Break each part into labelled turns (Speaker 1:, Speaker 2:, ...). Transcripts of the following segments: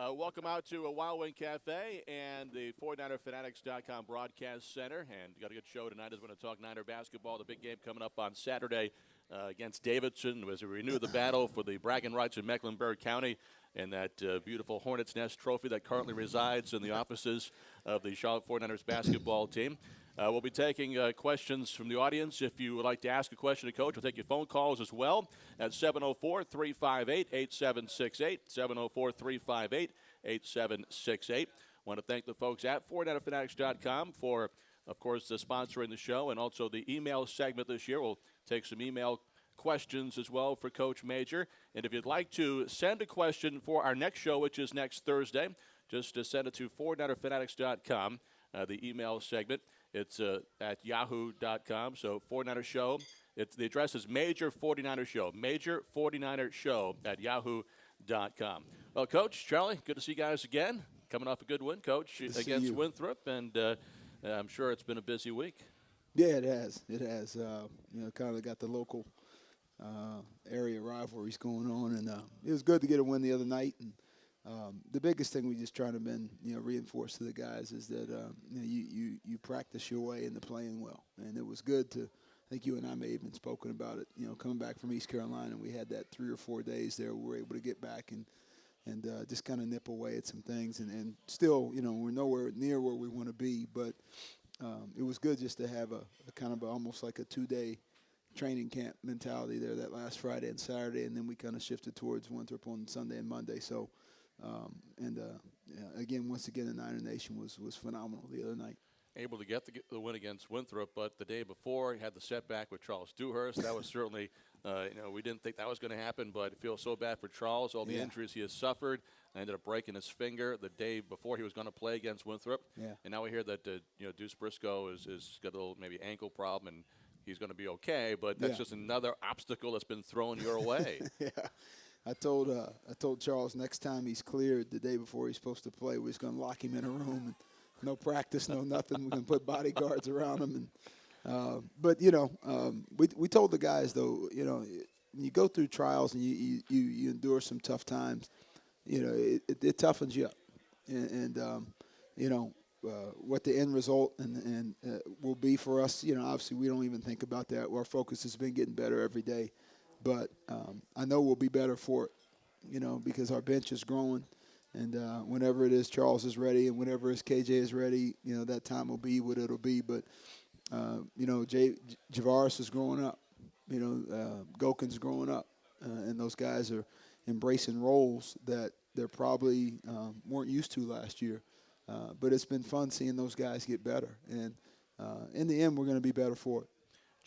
Speaker 1: Welcome out to a Wild Wing Cafe and the 49erfanatics.com broadcast center. And we got a good show tonight as we're going to talk Niner basketball. The big game coming up on Saturday against Davidson as we renew the battle for the bragging rights in Mecklenburg County and that beautiful Hornets Nest trophy that currently resides in the offices of the Charlotte 49ers basketball team. We'll be taking questions from the audience. If you would like to ask a question to Coach, we'll take your phone calls as well at 704-358-8768, 704-358-8768. Want to thank the folks at 49erfanatics.com for, of course, sponsoring the show and also the email segment this year. We'll take some email questions as well for Coach Major. And if you'd like to send a question for our next show, which is next Thursday, just send it to 49erfanatics.com, the email segment. It's at yahoo.com, so 49er Show. The address is Major 49er Show, Major 49er Show at yahoo.com. Well, Coach, Charlie, good to see you guys again. Coming off a good win, Coach, against Winthrop, and I'm sure it's been a busy week.
Speaker 2: Yeah, it has. It has. Kind of got the local area rivalries going on, and it was good to get a win the other night. And the biggest thing we just trying to reinforce to the guys is that you practice your way into playing well, and it was good to. I think you and I may have even spoken about it. Coming back from East Carolina, we had that 3 or 4 days there. We were able to get back and just kind of nip away at some things, and still, we're nowhere near where we want to be, but it was good just to have a kind of almost like a 2-day training camp mentality there that last Friday and Saturday, and then we kind of shifted towards Winthrop on Sunday and Monday. So. Once again, the Niner Nation was phenomenal the other night.
Speaker 1: Able to get the win against Winthrop, but the day before he had the setback with Charles Dewhurst. That was certainly, we didn't think that was going to happen, but it feels so bad for Charles, all the injuries he has suffered. I ended up breaking his finger the day before he was going to play against Winthrop. Yeah. And now we hear that Deuce Briscoe is got a little maybe ankle problem, and he's going to be okay, but that's just another obstacle that's been thrown your way.
Speaker 2: Yeah. I told Charles next time he's cleared the day before he's supposed to play, we're just going to lock him in a room and no practice, no nothing. We're going to put bodyguards around him. But we told the guys though, when you go through trials and you endure some tough times, it toughens you up, and what the end result and will be for us. Obviously we don't even think about that. Our focus has been getting better every day. But I know we'll be better for it, because our bench is growing. And whenever it is Charles is ready and whenever it's KJ is ready, that time will be what it'll be. But, Javaris is growing up. Gokin's growing up. And those guys are embracing roles that they probably weren't used to last year. But it's been fun seeing those guys get better. And in the end, we're going to be better for it.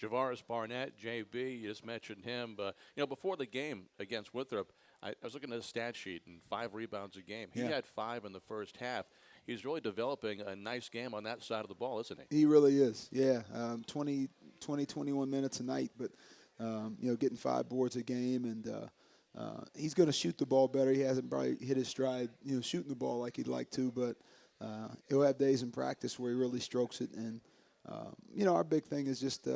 Speaker 1: Javaris Barnett, JB, you just mentioned him. But, before the game against Winthrop, I was looking at his stat sheet, and 5 rebounds a game. He had 5 in the first half. He's really developing a nice game on that side of the ball, isn't he?
Speaker 2: He really is, 20, 21 minutes a night, but, getting 5 boards a game. And he's going to shoot the ball better. He hasn't probably hit his stride, shooting the ball like he'd like to, but he'll have days in practice where he really strokes it. And, our big thing is just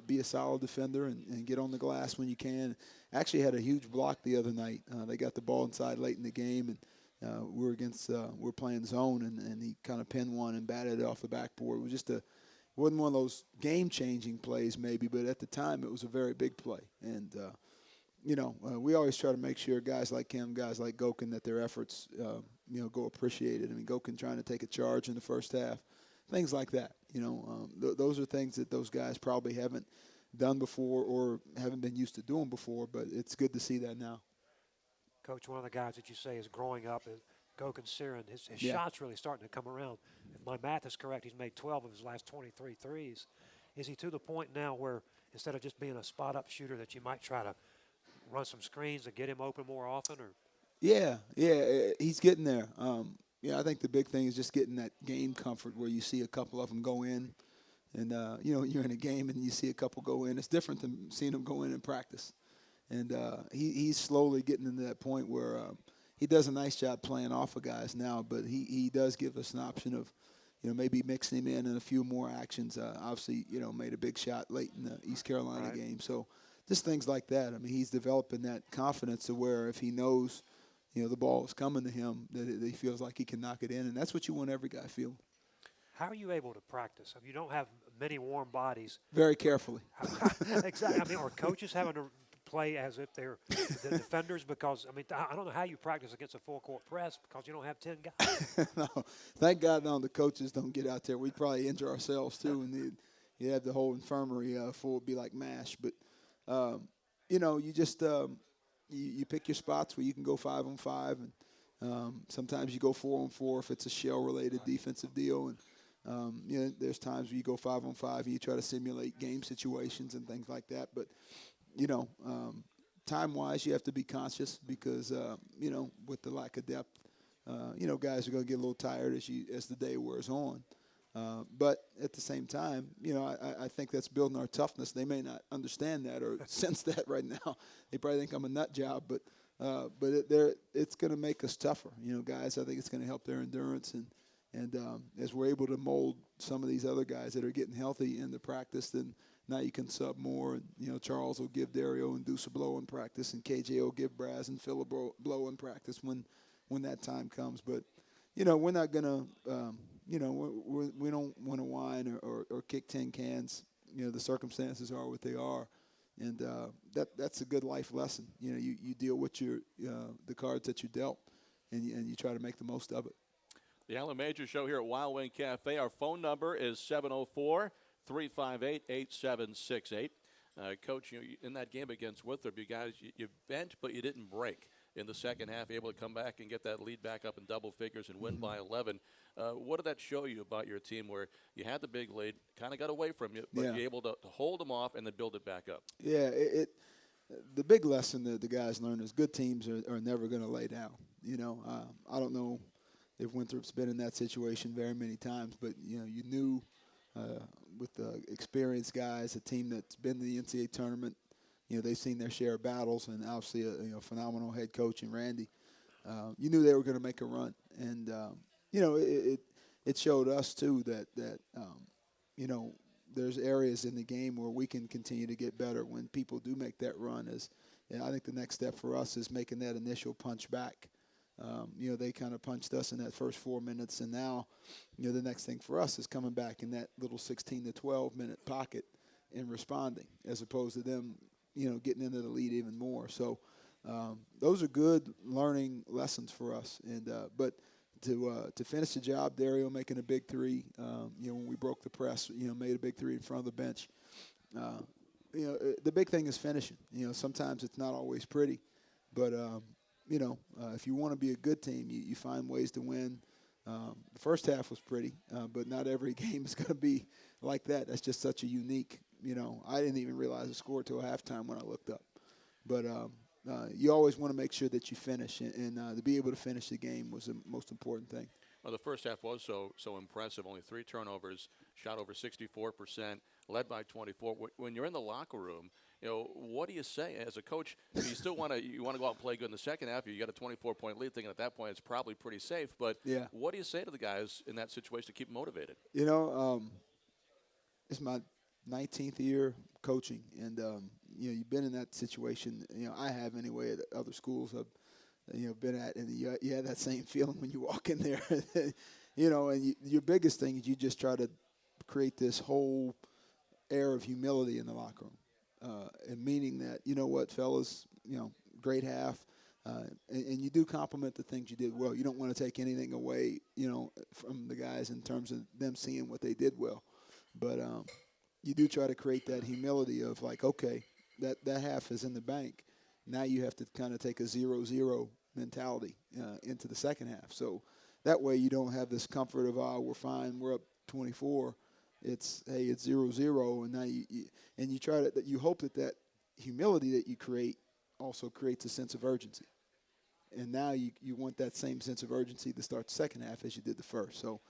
Speaker 2: be a solid defender and get on the glass when you can. Actually had a huge block the other night. They got the ball inside late in the game, and we're playing zone, and he kind of pinned one and batted it off the backboard. It was wasn't one of those game-changing plays maybe, but at the time it was a very big play. And, we always try to make sure guys like him, guys like Gokin, that their efforts, go appreciated. I mean, Gokin trying to take a charge in the first half. Things like that, those are things that those guys probably haven't done before or haven't been used to doing before, but it's good to see that now.
Speaker 3: Coach, one of the guys that you say is growing up is Gokin Sirin. His shot's really starting to come around. If my math is correct, he's made 12 of his last 23 threes. Is he to the point now where instead of just being a spot-up shooter that you might try to run some screens to get him open more often? Or?
Speaker 2: Yeah, he's getting there. I think the big thing is just getting that game comfort where you see a couple of them go in. And, you're in a game and you see a couple go in. It's different than seeing them go in practice. And he's slowly getting into that point where he does a nice job playing off of guys now, but he does give us an option of, maybe mixing him in a few more actions. Obviously, made a big shot late in the East Carolina game. So just things like that. I mean, he's developing that confidence to where if he knows – the ball is coming to him, that he feels like he can knock it in, and that's what you want every guy feeling.
Speaker 3: How are you able to practice? I mean, you don't have many warm bodies.
Speaker 2: Very carefully.
Speaker 3: Exactly. I mean, are coaches having to play as if they're the defenders? Because, I mean, I don't know how you practice against a full-court press because you don't have 10 guys.
Speaker 2: No, thank God the coaches don't get out there. We'd probably injure ourselves too, and you have the whole infirmary full. It'd be like MASH. But you just you pick your spots where you can go 5-on-5, and sometimes you go 4-on-4 if it's a shell-related defensive deal, and there's times where you go 5-on-5 and you try to simulate game situations and things like that. But time-wise, you have to be conscious because with the lack of depth, guys are going to get a little tired as the day wears on. But at the same time, I think that's building our toughness. They may not understand that or sense that right now. They probably think I'm a nut job, but it's going to make us tougher. Guys, I think it's going to help their endurance. And as we're able to mold some of these other guys that are getting healthy in the practice, then now you can sub more. And, Charles will give Dario and Deuce a blow in practice, and KJ will give Braz and Phil a blow in practice when that time comes. But, we're not going to we don't want to whine or kick tin cans. The circumstances are what they are, and that's a good life lesson. You deal with the cards that you dealt, and you try to make the most of it.
Speaker 1: The Allen Major Show here at Wild Wing Cafe. Our phone number is 704-358-8768. Coach, in that game against Winthrop, you guys, you bent, but you didn't break. In the second half, able to come back and get that lead back up in double figures and win by 11. What did that show you about your team where you had the big lead, kind of got away from you, but you're able to hold them off and then build it back up?
Speaker 2: Yeah, the big lesson that the guys learn is good teams are never going to lay down. I don't know if Winthrop's been in that situation very many times, but, you knew with the experienced guys, a team that's been to the NCAA tournament, they've seen their share of battles, and obviously a phenomenal head coach in Randy. You knew they were going to make a run, and it showed us too that there's areas in the game where we can continue to get better when people do make that run. I think the next step for us is making that initial punch back. They kind of punched us in that first 4 minutes, and now the next thing for us is coming back in that little 16 to 12 minute pocket and responding, as opposed to them getting into the lead even more. So those are good learning lessons for us. And but to finish the job, Dario making a big three, when we broke the press, made a big three in front of the bench. The big thing is finishing. Sometimes it's not always pretty, but if you want to be a good team, you find ways to win. The first half was pretty, but not every game is going to be like that. That's just such a unique. I didn't even realize the score till halftime when I looked up. But you always want to make sure that you finish, and to be able to finish the game was the most important thing.
Speaker 1: Well, the first half was so impressive. Only 3 turnovers, shot over 64%, led by 24. When you're in the locker room, what do you say as a coach? You still want to go out and play good in the second half. You got a 24-point lead, thinking at that point it's probably pretty safe. But what do you say to the guys in that situation to keep motivated?
Speaker 2: It's my 19th year coaching, and you've been in that situation. I have anyway at other schools I've been at, and you have that same feeling when you walk in there. And your biggest thing is you just try to create this whole air of humility in the locker room, and meaning that, what, fellas, great half, and you do compliment the things you did well. You don't want to take anything away, from the guys in terms of them seeing what they did well, but you do try to create that humility of like, okay, that half is in the bank. Now you have to kind of take a 0-0 mentality into the second half. So that way you don't have this comfort of, we're fine, we're up 24. It's, hey, it's 0-0, and now you try to, you hope that humility that you create also creates a sense of urgency. And now you want that same sense of urgency to start the second half as you did the first. So,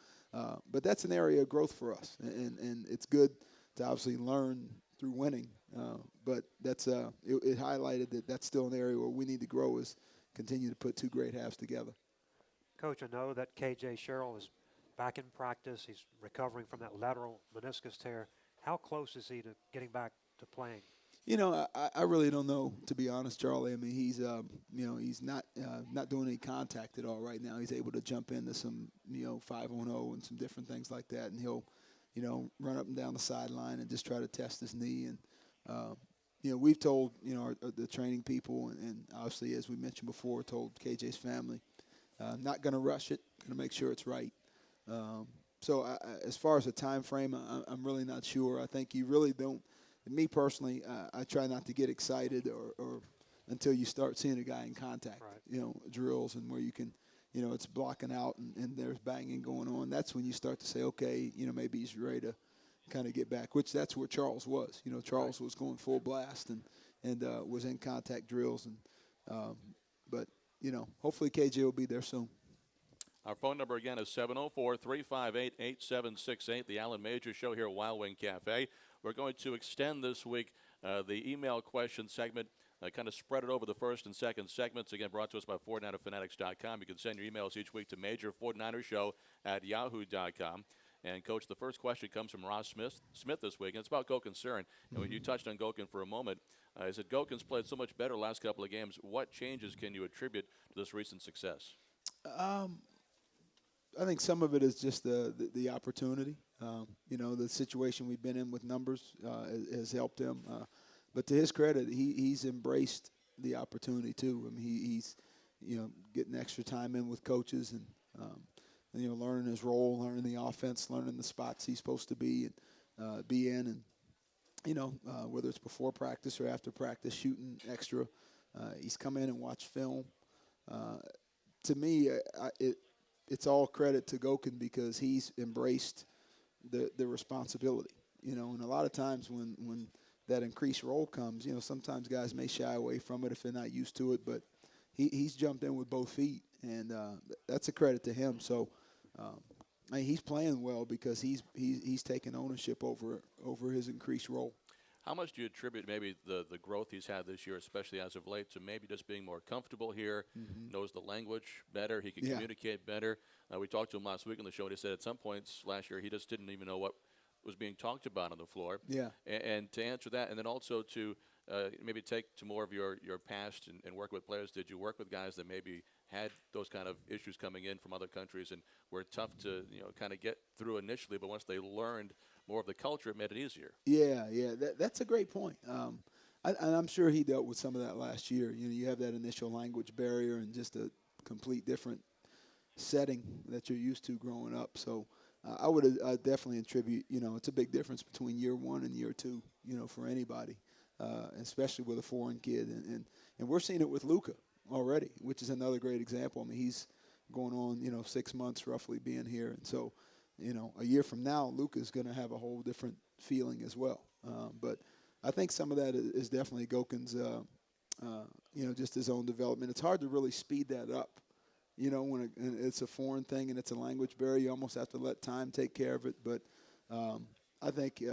Speaker 2: but that's an area of growth for us, and it's good to obviously learn through winning. But that's it highlighted that's still an area where we need to grow, is continue to put 2 great halves together.
Speaker 3: Coach, I know that KJ Sherrill is back in practice. He's recovering from that lateral meniscus tear. How close is he to getting back to playing?
Speaker 2: I really don't know, to be honest, Charlie. I mean, he's not doing any contact at all right now. He's able to jump into some 5-on-0 and some different things like that, and he'll run up and down the sideline and just try to test his knee. And we've told the training people, and obviously, as we mentioned before, told KJ's family, not going to rush it, going to make sure it's right. So as far as the time frame, I'm really not sure. I think you really don't. Me personally, I try not to get excited or until you start seeing a guy in contact,
Speaker 3: right.
Speaker 2: Drills and where you can, it's blocking out and there's banging going on. That's when you start to say, okay, maybe he's ready to kind of get back, which that's where Charles was. Charles was going full blast and was in contact drills. But hopefully KJ will be there soon.
Speaker 1: Our phone number again is 704-358-8768, the Alan Major Show here at Wild Wing Cafe. We're going to extend this week the email question segment, kind of spread it over the first and second segments. Again, brought to us by 49erfanatics.com. You can send your emails each week to major49ershow@yahoo.com. And, Coach, the first question comes from Ross Smith this week, and it's about Gokin Sirin. And when you touched on Gokin for a moment, he said Gokin's played so much better the last couple of games. What changes can you attribute to this recent success?
Speaker 2: I think some of it is just the opportunity. The situation we've been in with numbers has helped him. But to his credit, he's embraced the opportunity too. I mean, he's getting extra time in with coaches and learning his role, learning the offense, learning the spots he's supposed to be in, and whether it's before practice or after practice, shooting extra. He's come in and watched film. To me, it's all credit to Gokin because he's embraced the responsibility, and a lot of times when that increased role comes, sometimes guys may shy away from it if they're not used to it, but he's jumped in with both feet, and that's a credit to him. So he's playing well because he's taken ownership over his increased role.
Speaker 1: How much do you attribute maybe the growth he's had this year, especially as of late, to maybe just being more comfortable here, knows the language better, he can communicate better? We talked to him last week on the show, and he said at some points last year he just didn't even know what was being talked about on the floor.
Speaker 2: Yeah.
Speaker 1: And to answer that, and then also to maybe take to more of your past and work with players, did you work with guys that maybe had those kind of issues coming in from other countries and were tough to kind of get through initially, but once they learned more of the culture, it made it easier?
Speaker 2: Yeah, that's a great point. And I'm sure he dealt with some of that last year. You have that initial language barrier and just a complete different setting that you're used to growing up. So I would definitely attribute, it's a big difference between year one and year two, for anybody, especially with a foreign kid. And we're seeing it with Luka already, which is another great example. I mean, he's going on, 6 months roughly being here. And so, a year from now, Luka's going to have a whole different feeling as well. But I think some of that is definitely Gokin's, just his own development. It's hard to really speed that up. When it's a foreign thing and it's a language barrier, you almost have to let time take care of it. But I think,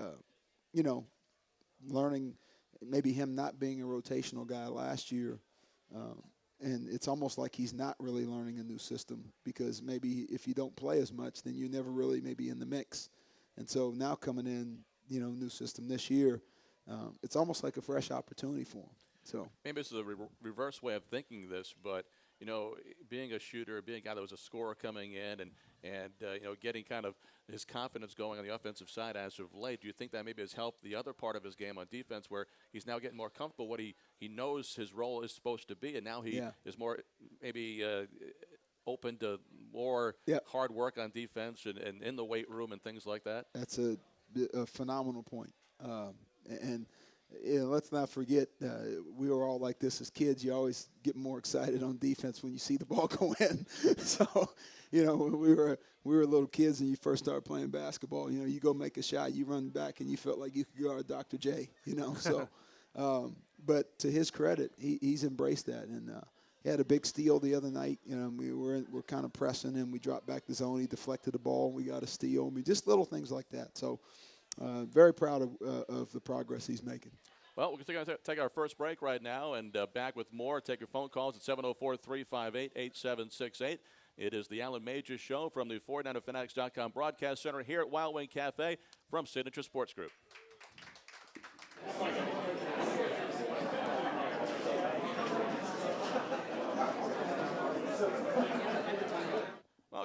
Speaker 2: learning maybe him not being a rotational guy last year, and it's almost like he's not really learning a new system because maybe if you don't play as much, then you're never really maybe in the mix. And so now coming in, new system this year, it's almost like a fresh opportunity for him. So
Speaker 1: maybe this is a reverse way of thinking this, but being a shooter, being a guy that was a scorer coming in and getting kind of his confidence going on the offensive side as of late, do you think that maybe has helped the other part of his game on defense where he's now getting more comfortable what he knows his role is supposed to be, and now he is more maybe open to more hard work on defense and in the weight room and things like that?
Speaker 2: That's a phenomenal point. And let's not forget, we were all like this as kids. You always get more excited on defense when you see the ball go in. So, when we were little kids and you first started playing basketball, you go make a shot, you run back, and you felt like you could guard Dr. J, So, but to his credit, he's embraced that. And he had a big steal the other night. We're kind of pressing him. We dropped back the zone. He deflected the ball. We got a steal. I mean, just little things like that. So, very proud of the progress he's making.
Speaker 1: Well, we're going to take our first break right now and back with more. Take your phone calls at 704-358-8768. It is the Alan Major Show from the 49erfanatics.com broadcast center here at Wild Wing Cafe from Signature Sports Group.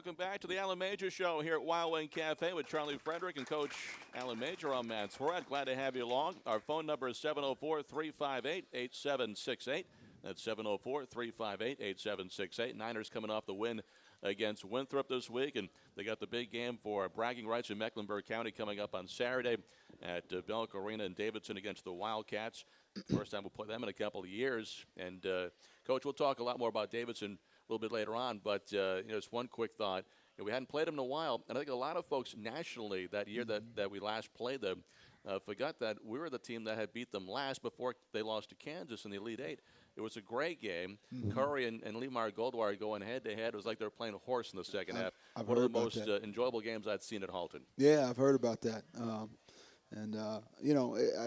Speaker 1: Welcome back to the Alan Major Show here at Wild Wing Cafe with Charlie Frederick and Coach Alan Major. I'm Matt Sweat. Glad to have you along. Our phone number is 704-358-8768. That's 704-358-8768. Niners coming off the win against Winthrop this week, and they got the big game for bragging rights in Mecklenburg County coming up on Saturday at Belk Arena in Davidson against the Wildcats. First time we'll play them in a couple of years. And, Coach, we'll talk a lot more about Davidson a little bit later on, but just one quick thought. We hadn't played them in a while, and I think a lot of folks nationally that year that we last played them forgot that we were the team that had beat them last before they lost to Kansas in the Elite Eight. It was a great game. Curry and Lemar Goldwire going head-to-head. It was like they were playing a horse in the second half. One of the most enjoyable games I'd seen at Halton.
Speaker 2: Yeah, I've heard about that. I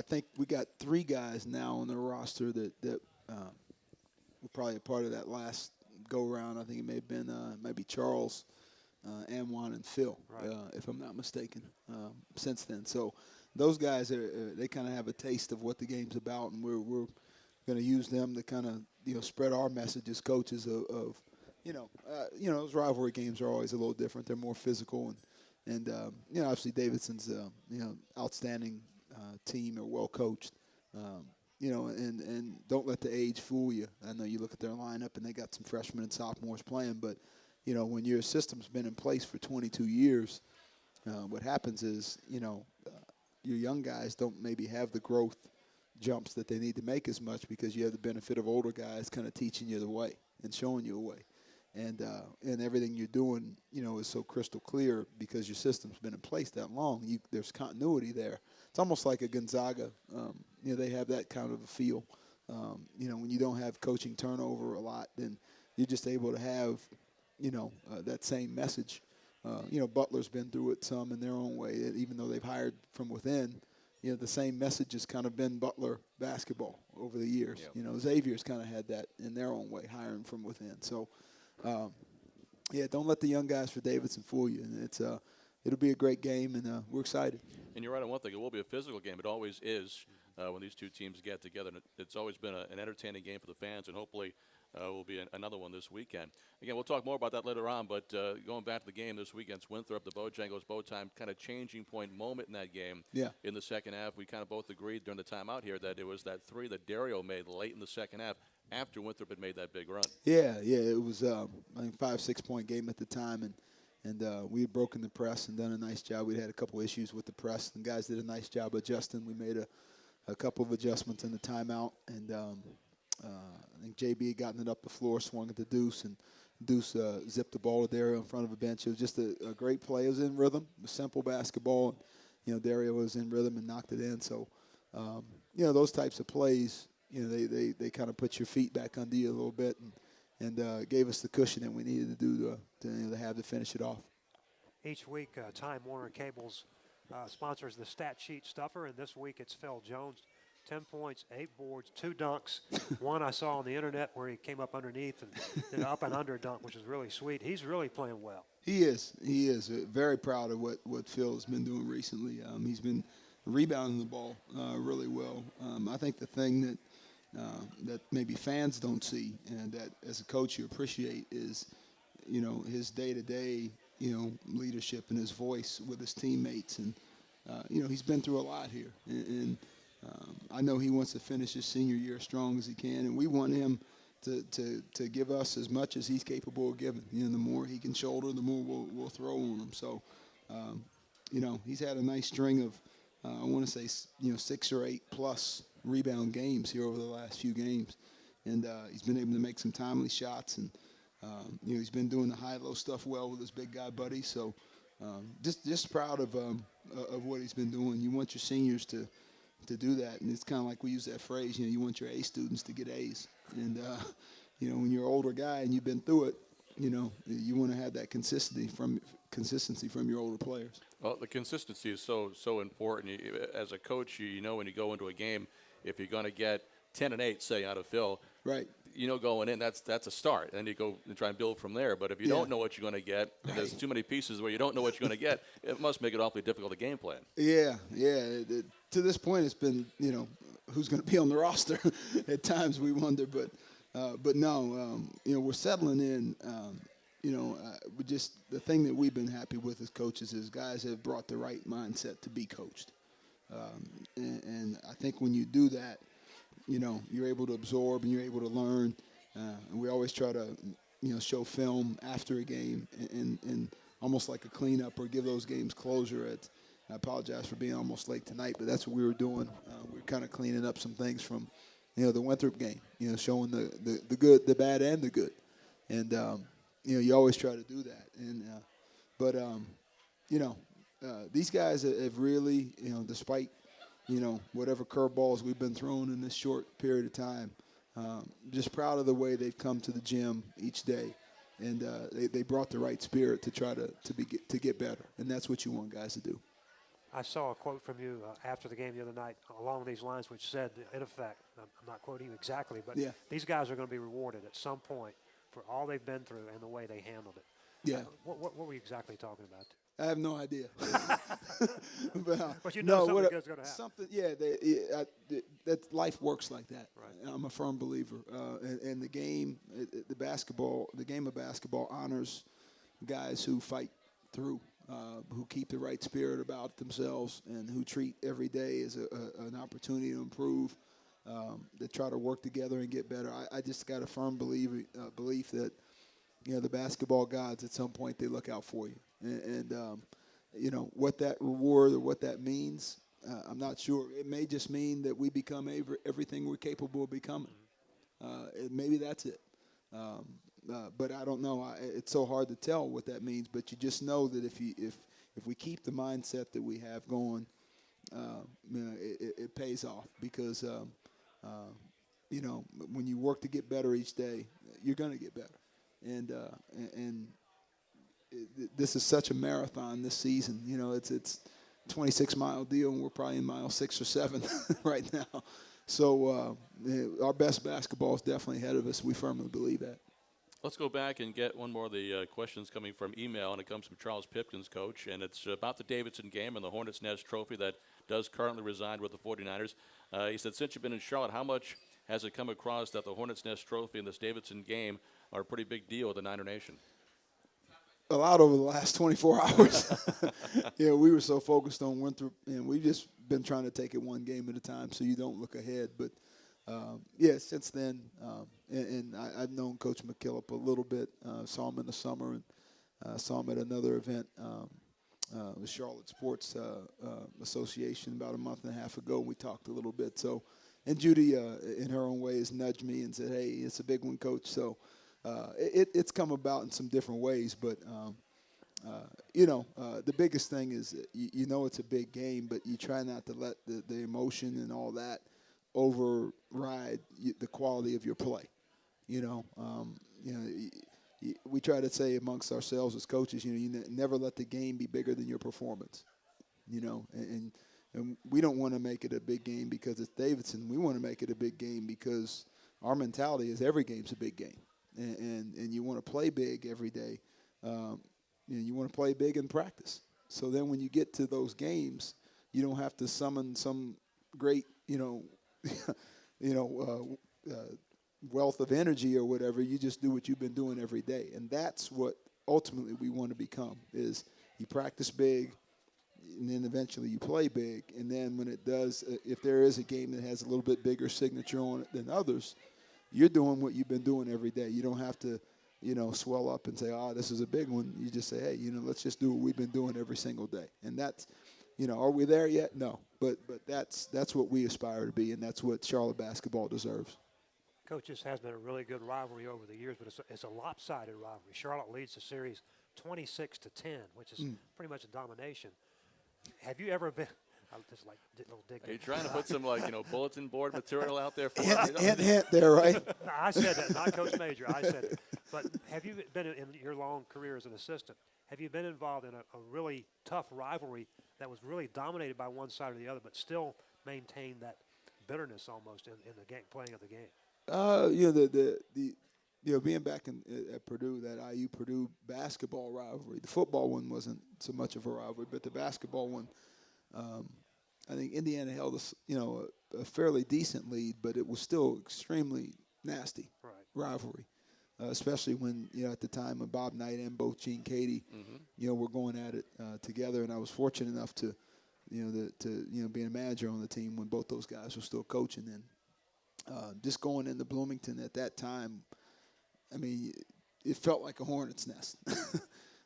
Speaker 2: think we got 3 guys now on the roster that were probably a part of that last go-around. I think it may have been maybe Charles, Anwan, and Phil,
Speaker 3: right.
Speaker 2: If I'm not mistaken, since then. So those guys, they kind of have a taste of what the game's about, and we're going to use them to kind of spread our message as coaches of those rivalry games are always a little different. They're more physical, and obviously Davidson's outstanding team, are well coached. And don't let the age fool you. I know you look at their lineup and they got some freshmen and sophomores playing, but when your system's been in place for 22 years, what happens is your young guys don't maybe have the growth jumps that they need to make as much because you have the benefit of older guys kind of teaching you the way and showing you a way. And everything you're doing, is so crystal clear because your system's been in place that long. There's continuity there. It's almost like a Gonzaga. They have that kind of a feel. When you don't have coaching turnover a lot, then you're just able to have, that same message. Butler's been through it some in their own way. Even though they've hired from within, the same message has kind of been Butler basketball over the years. Yep. Xavier's kind of had that in their own way, hiring from within. So, don't let the young guys for Davidson fool you. And it'll be a great game, and we're excited.
Speaker 1: And you're right on one thing. It will be a physical game. It always is when these two teams get together. And it's always been an entertaining game for the fans, and hopefully will be another one this weekend. Again, we'll talk more about that later on, but going back to the game this week against Winthrop, the Bojangles Bowtime kind of changing point moment in that game.
Speaker 2: Yeah.
Speaker 1: In the second half, we kind of both agreed during the timeout here that it was that 3 that Dario made late in the second half after Winthrop had made that big run.
Speaker 2: Yeah, it was I think 5-6 point game at the time, and we had broken the press and done a nice job. We'd had a couple issues with the press, and guys did a nice job adjusting. We made a couple of adjustments in the timeout, and I think JB had gotten it up the floor, swung at the Deuce, and Deuce zipped the ball to Dario in front of a bench. It was just a great play. It was in rhythm. It was simple basketball. And, Dario was in rhythm and knocked it in. So, those types of plays, they kind of put your feet back under you a little bit and gave us the cushion that we needed to do to have to finish it off.
Speaker 3: Each week, Time Warner Cables sponsors the Stat Sheet Stuffer, and this week it's Phil Jones. 10 points, 8 boards, 2 dunks. One I saw on the internet where he came up underneath and did an up and under dunk, which was really sweet. He's really playing well.
Speaker 2: He is. Very proud of what Phil has been doing recently. He's been rebounding the ball really well. I think the thing that maybe fans don't see and that as a coach you appreciate is, his day-to-day, leadership and his voice with his teammates. And, he's been through a lot here. And I know he wants to finish his senior year as strong as he can, and we want him to give us as much as he's capable of giving. The more he can shoulder, the more we'll throw on him. So, he's had a nice string of, I want to say, 6 or 8 plus rebound games here over the last few games, and he's been able to make some timely shots, and he's been doing the high-low stuff well with his big guy buddy. So, just proud of what he's been doing. You want your seniors to do that, and it's kind of like we use that phrase, you want your A students to get A's, and when you're an older guy and you've been through it, you want to have that consistency from your older players.
Speaker 1: Well, the consistency is so important. As a coach, when you go into a game, if you're going to get 10 and 8, say, out of Phil,
Speaker 2: right?
Speaker 1: Going in, that's a start, and you go and try and build from there. But if you don't know what you're going to get, and there's too many pieces where you don't know what you're going to get, it must make it awfully difficult to game plan.
Speaker 2: Yeah. To this point, it's been who's going to be on the roster. At times we wonder, but no, we're settling in. we just the thing that we've been happy with as coaches is guys have brought the right mindset to be coached. And I think when you do that, you're able to absorb and you're able to learn. And we always try to, show film after a game and almost like a cleanup or give those games closure. I apologize for being almost late tonight, but that's what we were doing. We were kind of cleaning up some things from, the Winthrop game, showing the good, the bad, and the good. And, you always try to do that. And these guys have really, despite, whatever curveballs we've been thrown in this short period of time, just proud of the way they've come to the gym each day. And they brought the right spirit to try to get better. And that's what you want guys to do.
Speaker 3: I saw a quote from you after the game the other night along these lines, which said, in effect, I'm not quoting you exactly, but these guys are going to be rewarded at some point for all they've been through and the way they handled it.
Speaker 2: Yeah.
Speaker 3: What were we exactly talking about?
Speaker 2: I have no idea.
Speaker 3: But you know something good's going to happen.
Speaker 2: Something, that life works like that. Right. I'm a firm believer. And the game, the game of basketball honors guys who fight through, who keep the right spirit about themselves, and who treat every day as an opportunity to improve, that try to work together and get better. I just got a firm belief that, the basketball gods at some point they look out for you. And what that reward or what that means, I'm not sure. It may just mean that we become everything we're capable of becoming. Maybe that's it. But I don't know. It's so hard to tell what that means. But you just know that if we keep the mindset that we have going, it pays off because when you work to get better each day, you're going to get better. And this is such a marathon this season. It's 26-mile deal, and we're probably in mile 6 or 7 right now. So our best basketball is definitely ahead of us. We firmly believe that.
Speaker 1: Let's go back and get one more of the questions coming from email, and it comes from Charles Pipkins, Coach, and it's about the Davidson game and the Hornets' Nest Trophy that does currently reside with the 49ers. He said, since you've been in Charlotte, how much has it come across that the Hornets' Nest Trophy and this Davidson game are a pretty big deal with the Niner Nation?
Speaker 2: A lot over the last 24 hours. We were so focused on Winthrop, and we've just been trying to take it one game at a time so you don't look ahead. But, since then, and I've known Coach McKillop a little bit. Saw him in the summer and saw him at another event, the Charlotte Sports Association about a month and a half ago. We talked a little bit. So, and Judy, in her own way, has nudged me and said, hey, it's a big one, Coach. So it's come about in some different ways. But, the biggest thing is it's a big game, but you try not to let the emotion and all that override the quality of your play. We try to say amongst ourselves as coaches, you never let the game be bigger than your performance. And we don't want to make it a big game because it's Davidson. We want to make it a big game because our mentality is every game's a big game, and you want to play big every day. You want to play big in practice. So then when you get to those games, you don't have to summon some great, wealth of energy or whatever. You just do what you've been doing every day, and that's what ultimately we want to become. Is you practice big, and then eventually you play big, and then when it does, if there is a game that has a little bit bigger signature on it than others, you're doing what you've been doing every day. You don't have to, swell up and say, this is a big one. You just say, hey, let's just do what we've been doing every single day. And that's, are we there yet? No. But that's what we aspire to be, and that's what Charlotte basketball deserves.
Speaker 3: Coach, this has been a really good rivalry over the years, but it's a lopsided rivalry. Charlotte leads the series 26-10, which is pretty much a domination. Have you ever been – I'll just like a little dig.
Speaker 1: Are you trying to put some bulletin board material out there for
Speaker 2: hint there, right?
Speaker 3: No, I said that, not Coach Major. I said it. But have you been in your long career as an assistant? Have you been involved in a really tough rivalry that was really dominated by one side or the other, but still maintained that bitterness almost in the game, playing of the game?
Speaker 2: Being back at Purdue, that IU Purdue basketball rivalry. The football one wasn't so much of a rivalry, but the basketball one. I think Indiana held a fairly decent lead, but it was still extremely nasty rivalry. especially when, at the time when Bob Knight and both Gene Cady, were going at it together. And I was fortunate enough to, be a manager on the team when both those guys were still coaching. And just going into Bloomington at that time, I mean, it felt like a hornet's nest.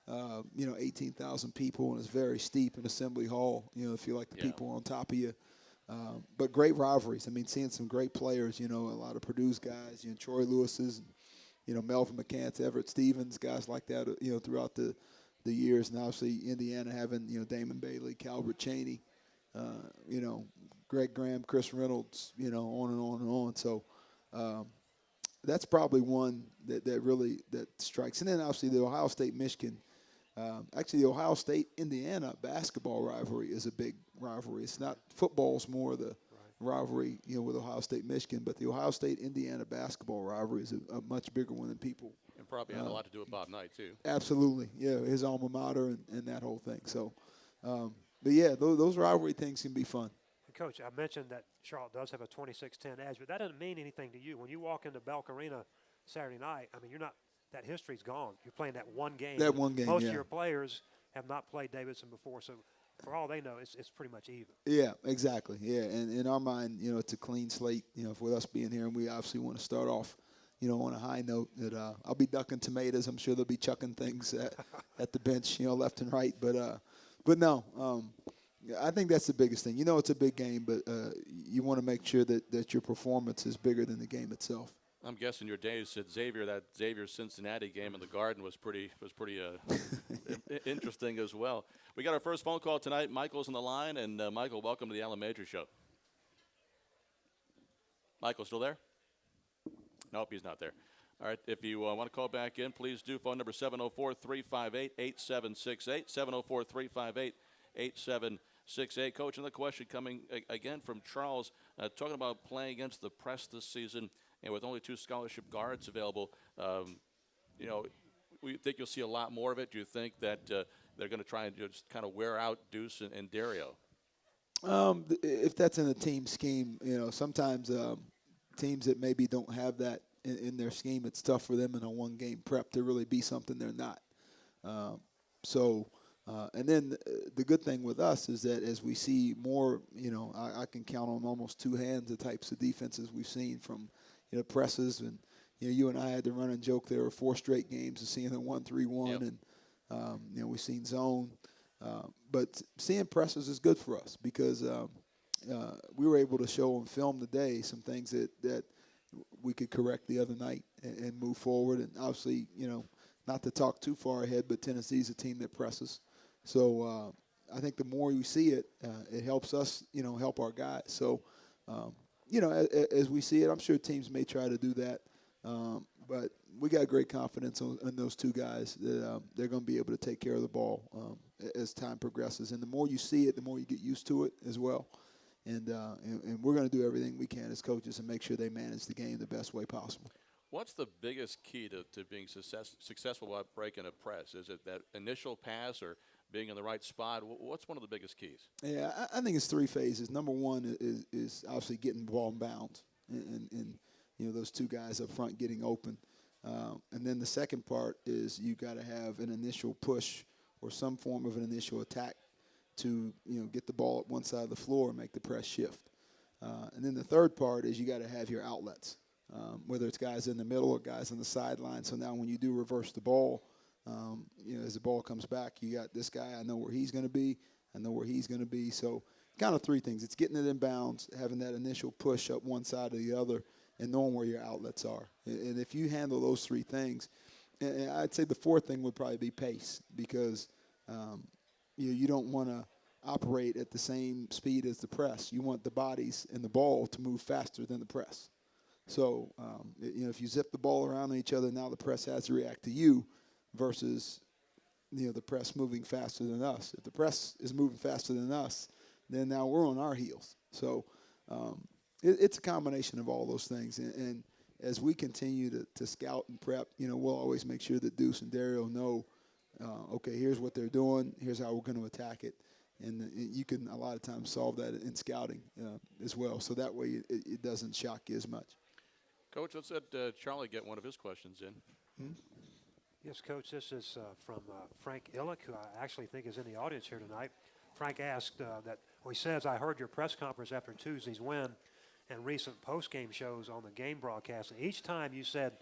Speaker 2: 18,000 people, and it's very steep in Assembly Hall. You feel like the people are on top of you. But great rivalries. I mean, seeing some great players, a lot of Purdue's guys, Troy Lewis's, Melvin McCants, Everett Stevens, guys like that, throughout the years. And obviously Indiana having, Damon Bailey, Calvert Chaney, Greg Graham, Chris Reynolds, on and on and on. So that's probably one that really strikes. And then obviously the Ohio State-Michigan. Actually, the Ohio State-Indiana basketball rivalry is a big rivalry. It's not football's more the rivalry, with Ohio State-Michigan, but the Ohio State-Indiana basketball rivalry is a much bigger one than people.
Speaker 1: And probably had a lot to do with Bob Knight, too.
Speaker 2: Absolutely, yeah, his alma mater and that whole thing. So, but yeah, those rivalry things can be fun.
Speaker 3: Coach, I mentioned that Charlotte does have a 26-10 edge, but that doesn't mean anything to you. When you walk into Belk Arena Saturday night, I mean, you're not – that history's gone. You're playing that one game.
Speaker 2: That one game,
Speaker 3: Most of your players have not played Davidson before, so for all they know, it's pretty much even.
Speaker 2: Yeah, exactly. Yeah, and in our mind, it's a clean slate, with us being here, and we obviously want to start off, on a high note. That I'll be ducking tomatoes. I'm sure they'll be chucking things at the bench, left and right. But no, I think that's the biggest thing. It's a big game, but you want to make sure that your performance is bigger than the game itself.
Speaker 1: I'm guessing your days at Xavier, that Xavier-Cincinnati game in the Garden was pretty interesting as well. We got our first phone call tonight. Michael's on the line, and Michael, welcome to the Alan Major Show. Michael, still there? Nope, he's not there. All right, if you want to call back in, please do. Phone number 704-358-8768, 704-358-8768. Coach, another question coming again from Charles, talking about playing against the press this season. And with only 2 scholarship guards available, we think you'll see a lot more of it. Do you think that they're going to try and just kind of wear out Deuce and Dario?
Speaker 2: If that's in a team scheme, sometimes teams that maybe don't have that in their scheme, it's tough for them in a one-game prep to really be something they're not. And then the good thing with us is that as we see more, I can count on almost 2 hands the types of defenses we've seen from – presses, and you and I had to run and joke there were 4 straight games of seeing a 1-3-1, and we've seen zone, but seeing presses is good for us because we were able to show on film today some things that we could correct the other night and move forward. And obviously, not to talk too far ahead, but Tennessee's a team that presses, so I think the more we see it, it helps us, help our guys. So. As we see it, I'm sure teams may try to do that, but we got great confidence in those 2 guys that they're going to be able to take care of the ball as time progresses. And the more you see it, the more you get used to it as well. And we're going to do everything we can as coaches to make sure they manage the game the best way possible.
Speaker 1: What's the biggest key to being successful while breaking a press? Is it that initial pass or being in the right spot? What's one of the biggest keys?
Speaker 2: Yeah, I think it's 3 phases. Number one is obviously getting the ball in bounds, and those 2 guys up front getting open. And then the second part is you got to have an initial push or some form of an initial attack to get the ball at one side of the floor and make the press shift. And then the third part is you got to have your outlets, whether it's guys in the middle or guys on the sideline. So now when you do reverse the ball, as the ball comes back, you got this guy, I know where he's going to be, I know where he's going to be. So kind of 3 things. It's getting it in bounds, having that initial push up one side or the other, and knowing where your outlets are. And if you handle those 3 things, and I'd say the 4th thing would probably be pace, because you don't want to operate at the same speed as the press. You want the bodies and the ball to move faster than the press. So, if you zip the ball around on each other, now the press has to react to you versus, the press moving faster than us. If the press is moving faster than us, then now we're on our heels. So it's a combination of all those things. And as we continue to scout and prep, we'll always make sure that Deuce and Dario know, okay, here's what they're doing, here's how we're going to attack it. And you can a lot of times solve that in scouting as well. So that way it doesn't shock you as much.
Speaker 1: Coach, let's let Charlie get one of his questions in.
Speaker 3: Yes, Coach, this is from Frank Illick, who I actually think is in the audience here tonight. Frank asked he says, I heard your press conference after Tuesday's win and recent post-game shows on the game broadcast. And each time you said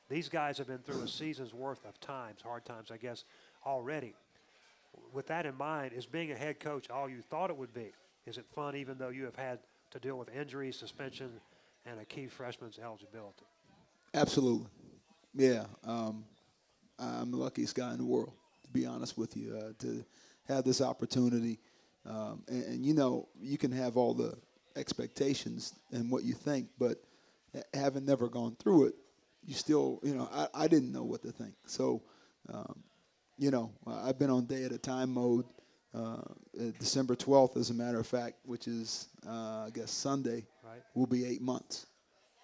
Speaker 3: these guys have been through a season's worth of times, hard times, I guess, already. With that in mind, is being a head coach all you thought it would be? Is it fun even though you have had to deal with injuries, suspension, and a key freshman's eligibility?
Speaker 2: Absolutely. Yeah. I'm the luckiest guy in the world, to be honest with you, to have this opportunity. And, you know, you can have all the expectations and what you think, but having never gone through it, you still, you know, I didn't know what to think. So, you know, I've been on day at a time mode. December 12th, as a matter of fact, which is, I guess, Sunday,
Speaker 3: right,
Speaker 2: will be 8 months.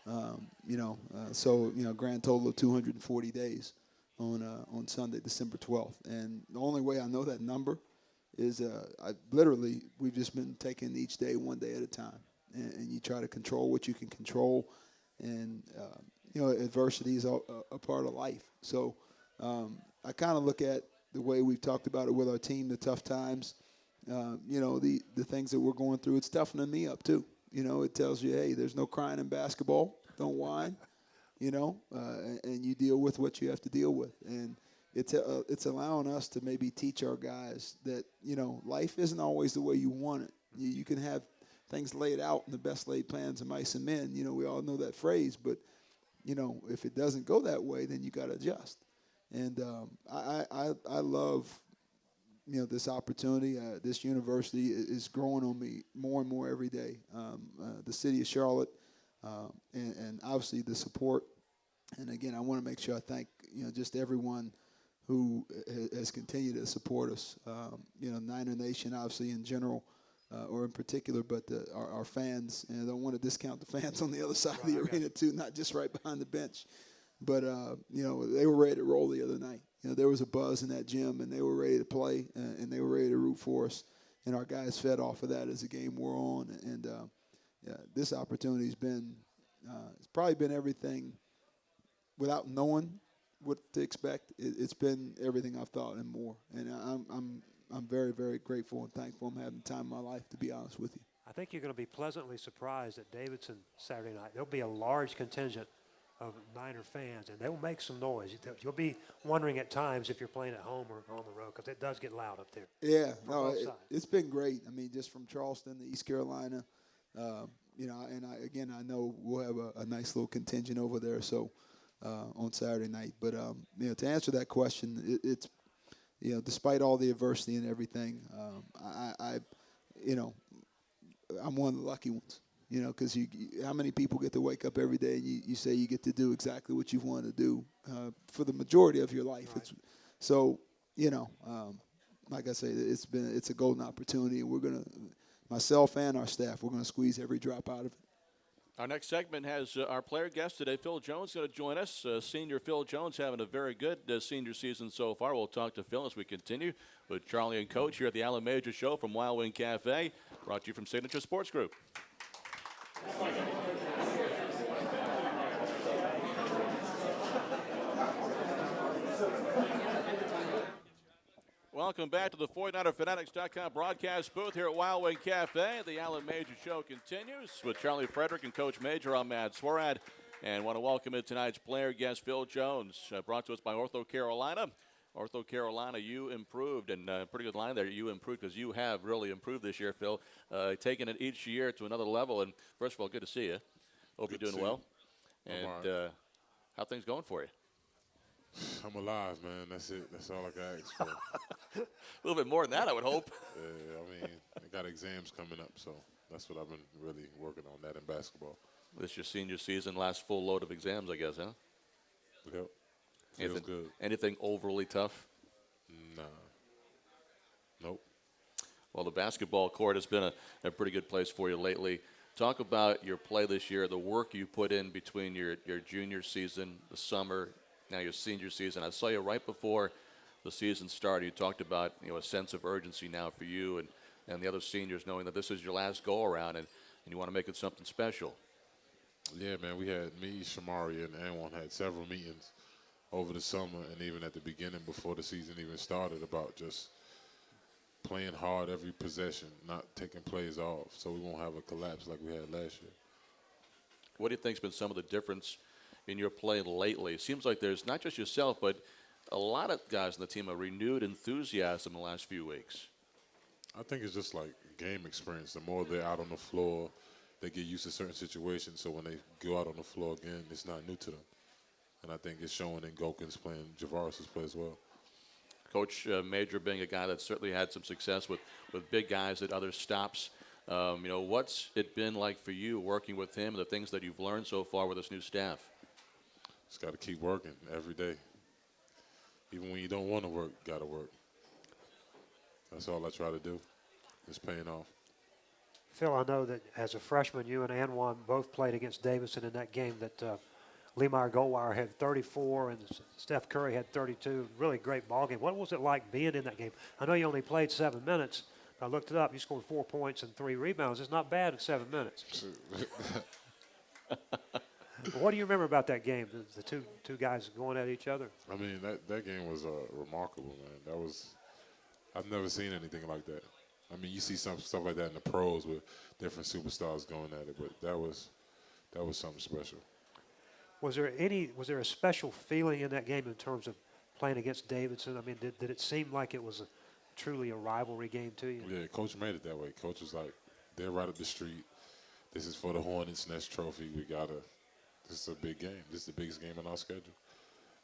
Speaker 2: You know, so, you know, grand total of 240 days on Sunday, December 12th. And the only way I know that number is we've just been taking each day one day at a time. And you try to control what you can control. And, you know, adversity is a part of life. So I kind of look at the way we've talked about it with our team, the tough times, you know, the things that we're going through. It's toughening me up, too. You know, it tells you, hey, there's no crying in basketball. Don't whine, you know, and you deal with what you have to deal with. And it's allowing us to maybe teach our guys that, you know, life isn't always the way you want it. You can have things laid out in the best laid plans of mice and men. You know, we all know that phrase. But, you know, if it doesn't go that way, then you got to adjust. And I love, you know, this opportunity. This university is growing on me more and more every day. The city of Charlotte, and obviously the support. And again, I want to make sure I thank, you know, just everyone who has continued to support us. You know, Niner Nation, obviously in general, or in particular, but our fans. And I don't want to discount the fans on the other side of the arena too, not just right behind the bench. But you know, they were ready to roll the other night. You know, there was a buzz in that gym, and they were ready to play, and they were ready to root for us. And our guys fed off of that as the game wore on. And yeah, this opportunity's been, it's probably been everything. Without knowing what to expect, it's been everything I've thought and more. And I'm very, very grateful and thankful I'm having the time of my life, to be honest with you.
Speaker 3: I think you're going to be pleasantly surprised at Davidson Saturday night. There'll be a large contingent of Niner fans, and they'll make some noise. You'll be wondering at times if you're playing at home or on the road, because it does get loud up there.
Speaker 2: Yeah, no, it's been great. I mean, just from Charleston to East Carolina, you know, and I know we'll have a nice little contingent over there. So on Saturday night, but you know, to answer that question, it's, you know, despite all the adversity and everything, you know, I'm one of the lucky ones. You know, because how many people get to wake up every day and you say you get to do exactly what you want to do for the majority of your life. Right. So, you know, like I say, it's a golden opportunity, and we're going to, myself and our staff, we're going to squeeze every drop out of it.
Speaker 1: Our next segment has our player guest today, Phil Jones, going to join us. Senior Phil Jones having a very good senior season so far. We'll talk to Phil as we continue with Charlie and Coach here at the Allen Major Show from Wild Wing Cafe, brought to you from Signature Sports Group. Welcome back to the 49erfanatics.com broadcast booth here at Wild Wing Cafe. The Allen Major Show continues with Charlie Frederick and Coach Major. I'm Matt Swarad, and want to welcome in tonight's player guest, Phil Jones, brought to us by Ortho Carolina. Ortho Carolina, you improved, and pretty good line there. You improved because you have really improved this year, Phil, taking it each year to another level. And first of all, good to see you. Hope you're doing well. And how things going for you?
Speaker 4: I'm alive, man. That's it. That's all I can ask for.
Speaker 1: A little bit more than that, I would hope.
Speaker 4: Yeah, I mean, I got exams coming up, so that's what I've been really working on, that in basketball.
Speaker 1: This is your senior season, last full load of exams, I guess, huh?
Speaker 4: Yep. Feels good.
Speaker 1: Anything overly tough?
Speaker 4: Nah. Nope.
Speaker 1: Well, the basketball court has been a pretty good place for you lately. Talk about your play this year, the work you put in between your junior season, the summer, now your senior season. I saw you right before the season started. You talked about, you know, a sense of urgency now for you and the other seniors, knowing that this is your last go-around and you want to make it something special.
Speaker 4: Yeah, man, we had me, Shamari, and Anwan had several meetings over the summer and even at the beginning before the season even started about just playing hard every possession, not taking plays off, so we won't have a collapse like we had last year.
Speaker 1: What do you think's been some of the difference in your play lately? It seems like there's not just yourself, but a lot of guys on the team have renewed enthusiasm in the last few weeks.
Speaker 4: I think it's just like game experience. The more they're out on the floor, they get used to certain situations, so when they go out on the floor again, it's not new to them. And I think it's showing in Gokin's play and Javaris's play as well.
Speaker 1: Coach Major being a guy that certainly had some success with big guys at other stops. What's it been like for you working with him and the things that you've learned so far with this new staff?
Speaker 4: Just got to keep working every day. Even when you don't want to work, got to work. That's all I try to do. It's paying off.
Speaker 3: Phil, I know that as a freshman, you and Anwan both played against Davidson in that game that Lemire Goldwire had 34 and Steph Curry had 32. Really great ball game. What was it like being in that game? I know you only played 7 minutes. I looked it up. You scored 4 points and 3 rebounds. It's not bad in 7 minutes. What do you remember about that game? The two guys going at each other.
Speaker 4: I mean, that game was remarkable, man. I've never seen anything like that. I mean, you see some stuff like that in the pros with different superstars going at it, but that was something special.
Speaker 3: Was there a special feeling in that game in terms of playing against Davidson? I mean, did it seem like it was truly a rivalry game to you?
Speaker 4: Yeah, Coach made it that way. Coach was like, they're right up the street. This is for the Hornets' next trophy. This is a big game. This is the biggest game on our schedule.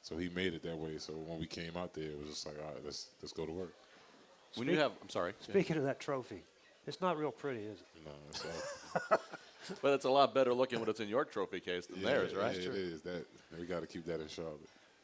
Speaker 4: So he made it that way. So when we came out there, it was just like, all right, let's go to work.
Speaker 1: I'm sorry.
Speaker 3: Speaking of that trophy, it's not real pretty, is it?
Speaker 4: No, it's all.
Speaker 1: But it's a lot better looking when it's in your trophy case than theirs, right?
Speaker 4: Yeah, it is. We got to keep that in Charlotte.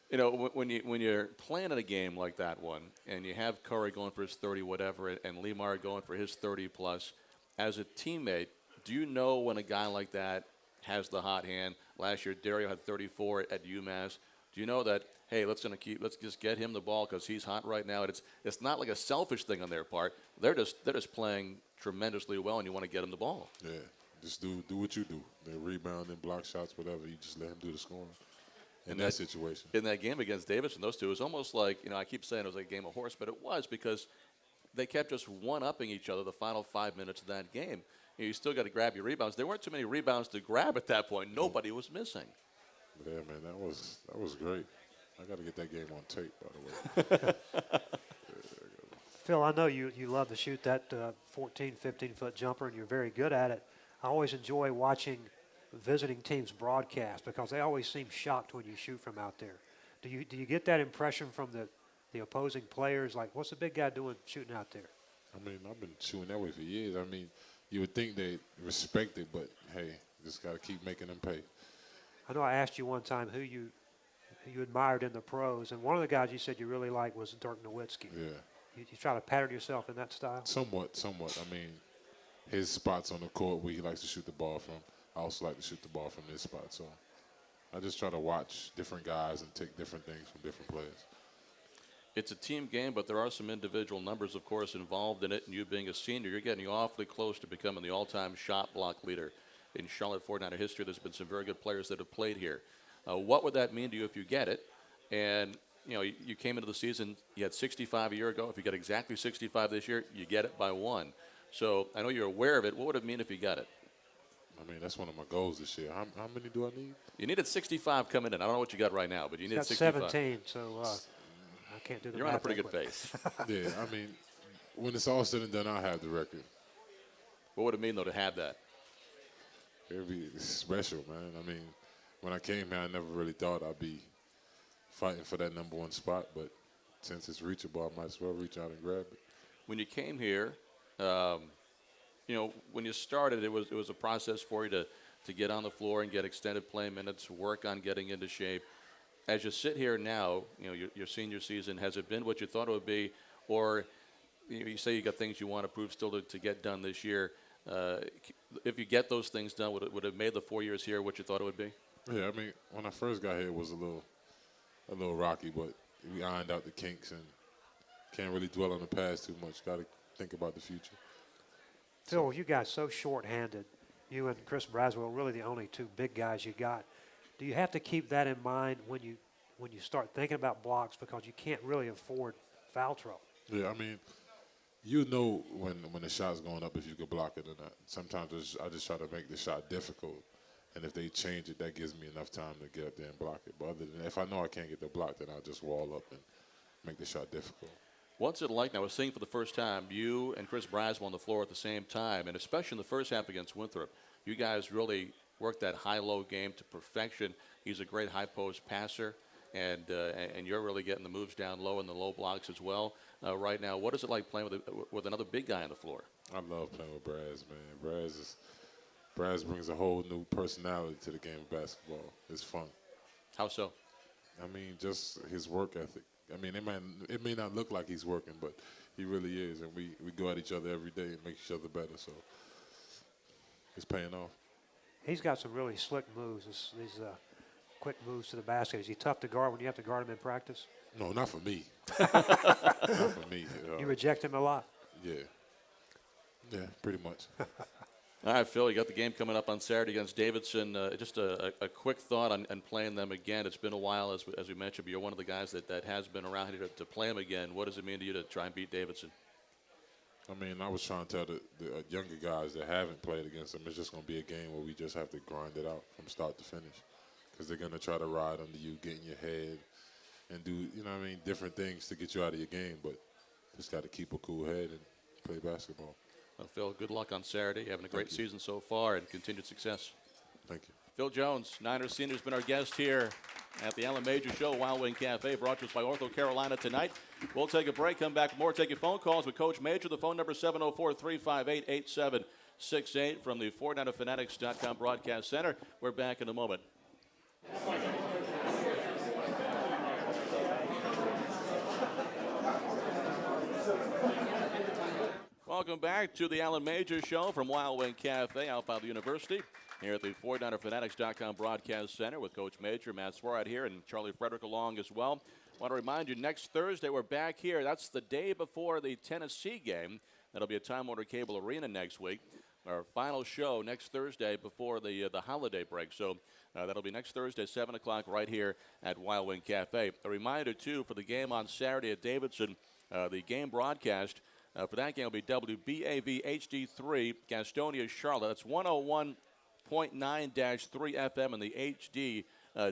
Speaker 1: You know, when you're playing in a game like that one, and you have Curry going for his 30 whatever, and Lemire going for his 30 plus, as a teammate, do you know when a guy like that has the hot hand? Last year, Dario had 34 at UMass. Do you know that, hey, let's just get him the ball because he's hot right now? It's not like a selfish thing on their part. They're just playing tremendously well, and you want to get him the ball.
Speaker 4: Yeah, just do what you do. They rebound and block shots, whatever. You just let him do the scoring in that situation.
Speaker 1: In that game against Davidson, those two, it was almost like, I keep saying it was like a game of horse, but it was because they kept just one-upping each other the final 5 minutes of that game. You still got to grab your rebounds. There weren't too many rebounds to grab at that point. Nobody was missing.
Speaker 4: Yeah, man, that was great. I got to get that game on tape, by the way.
Speaker 3: Phil, I know you love to shoot that 14, 15-foot jumper, and you're very good at it. I always enjoy watching visiting teams broadcast because they always seem shocked when you shoot from out there. Do you get that impression from the opposing players? Like, what's the big guy doing shooting out there?
Speaker 4: I mean, I've been shooting that way for years. I mean, you would think they respect it, but, hey, just got to keep making them pay.
Speaker 3: I know I asked you one time who you admired in the pros, and one of the guys you said you really liked was Dirk Nowitzki.
Speaker 4: Yeah.
Speaker 3: You try to pattern yourself in that style?
Speaker 4: Somewhat. I mean, his spots on the court where he likes to shoot the ball from, I also like to shoot the ball from this spot. So I just try to watch different guys and take different things from different players.
Speaker 1: It's a team game, but there are some individual numbers, of course, involved in it. And you being a senior, you're getting awfully close to becoming the all-time shot block leader in Charlotte 49er history. There's been some very good players that have played here. What would that mean to you if you get it? And, you came into the season, you had 65 a year ago. If you get exactly 65 this year, you get it by 1. So I know you're aware of it. What would it mean if you got it?
Speaker 4: I mean, that's one of my goals this year. How many do I need?
Speaker 1: You needed 65 coming in. I don't know what you got right now, but you needed
Speaker 3: 65.
Speaker 1: 17,
Speaker 3: so I can't do the
Speaker 1: You're on a
Speaker 3: math
Speaker 1: pretty
Speaker 3: that
Speaker 1: good
Speaker 3: quick.
Speaker 1: pace.
Speaker 4: Yeah, I mean, when it's all said and done, I'll have the record.
Speaker 1: What would it mean, though, to have that?
Speaker 4: It would be special, man. I mean, when I came here, I never really thought I'd be fighting for that number 1 spot, but since it's reachable, I might as well reach out and grab it.
Speaker 1: When you came here, when you started, it was a process for you to get on the floor and get extended play minutes, work on getting into shape. As you sit here now, your senior season, has it been what you thought it would be? Or you say you got things you want to prove still to get done this year. If you get those things done, would it have made the 4 years here what you thought it would be?
Speaker 4: Yeah, I mean, when I first got here, it was a little rocky, but we ironed out the kinks and can't really dwell on the past too much. Got to think about the future.
Speaker 3: Phil, you guys so short-handed. You and Chris Braswell, really the only 2 big guys you got. Do you have to keep that in mind when you when you start thinking about blocks because you can't really afford foul trouble.
Speaker 4: Yeah, I mean, you know when the shot's going up if you can block it or not. Sometimes I just try to make the shot difficult, and if they change it, that gives me enough time to get up there and block it. But other than that, if I know I can't get the block, then I'll just wall up and make the shot difficult.
Speaker 1: What's it like now? I was seeing for the first time you and Chris Braswell on the floor at the same time, and especially in the first half against Winthrop, you guys really worked that high-low game to perfection. He's a great high-post passer, and you're really getting the moves down low and the low blocks as well. Right now, what is it like playing with another big guy on the floor?
Speaker 4: I love playing with Braz, man. Braz brings a whole new personality to the game of basketball. It's fun.
Speaker 1: How so?
Speaker 4: I mean, just his work ethic. I mean, it may not look like he's working, but he really is. And we go at each other every day and make each other better. So it's paying off.
Speaker 3: He's got some really slick moves. These quick moves to the basket. Is he tough to guard when you have to guard him in practice?
Speaker 4: No, not for me. Not for me.
Speaker 3: You reject him a lot.
Speaker 4: Yeah. Yeah, pretty much.
Speaker 1: All right, Phil, you got the game coming up on Saturday against Davidson. Just a quick thought on playing them again. It's been a while, as we mentioned, but you're one of the guys that has been around here to play them again. What does it mean to you to try and beat Davidson?
Speaker 4: I mean, I was trying to tell the younger guys that haven't played against them, it's just going to be a game where we just have to grind it out from start to finish, because they're going to try to ride under you, get in your head, and do, different things to get you out of your game. But just got to keep a cool head and play basketball.
Speaker 1: Well, Phil, good luck on Saturday. You're having a great season so far and continued success.
Speaker 4: Thank you.
Speaker 1: Phil Jones, Niners senior, has been our guest here at the Allen Major Show, Wild Wing Cafe, brought to us by Ortho Carolina tonight. We'll take a break, come back with more, take your phone calls with Coach Major. The phone number 704-358-8768 from the 49erfanatics.com broadcast center. We're back in a moment. Welcome back to the Allen Major Show from Wild Wing Cafe out by the University. Here at the 49erfanatics.com broadcast center with Coach Major, Matt Swarad here, and Charlie Frederick along as well. I want to remind you, next Thursday we're back here. That's the day before the Tennessee game. That'll be at Time Warner Cable Arena next week. Our final show next Thursday before the holiday break. So that'll be next Thursday, 7 o'clock, right here at Wild Wing Cafe. A reminder, too, for the game on Saturday at Davidson, the game broadcast for that game will be WBAV HD3, Gastonia, Charlotte. That's 101.9-3 FM and the HD